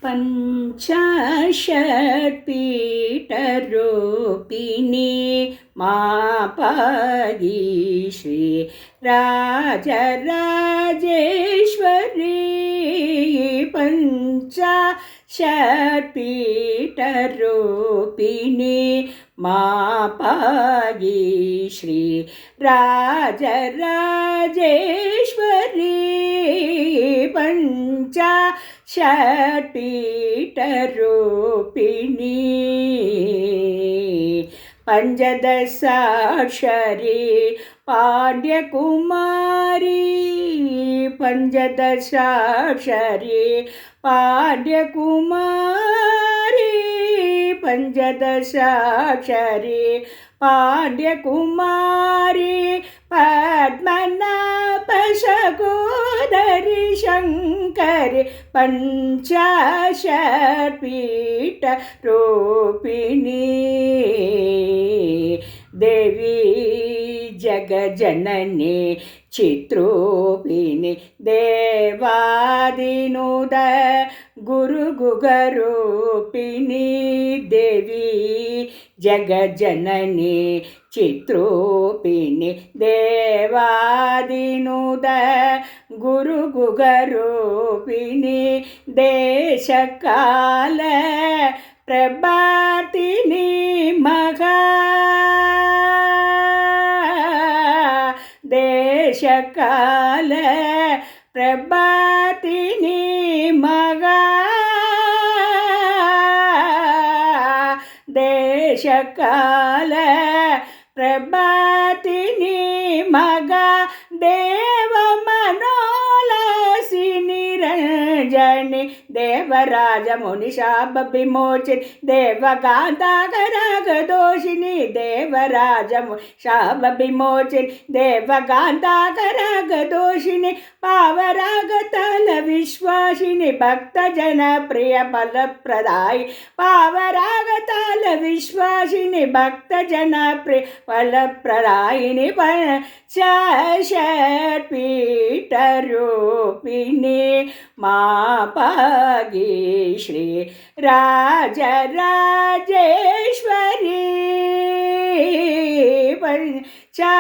पञ्चाशत्पीठरूपिणी मापादी श्री राजराजेश्वरी पञ्चाशत्पीठरूपिणी मापादी श्री राजराजेश्वरी पञ्चाशत्पीठरूपिणी पञ्चदशाक्षरी पाण्ड्यकुमारी पञ्चदशाक्षरी पाण्ड्यकुमारी पञ्चदशाक्षरी पाण्ड्यकुमारी पद्मनाभसहोदरी शङ्करी पञ्चाशत्पीठरूपिणी देवी जगज्जननी चित्रूपिणी देवादिनुद गुरुगुगरूपिणी देवी जगज्जननी चित्रूपिणी देवादिनुद गुरुगुगरूपिणी देशकाल प्रभातिनी महा देशकाल प्रभातिनी महा देशकाल प्रभातिनी मगा देवमनोलसी निरञ्जनी देवराजमुनिशापविमोचिनी देवगान्धाकरागदोषिनी देवराजमुनिशापविमोचिनी देवगान्धाकरागदोषिनी पावरागतालविश्वासिनी भक्तजनप्रियफलप्रदायि पावरागतालविश्वासिनी भक्तजनप्रियफलप्रदायिनी पञ्चाशत्पीठरूपिणी मापागी श्री राजराजेश्वरी पञ्चाशत्पीठरूपिणी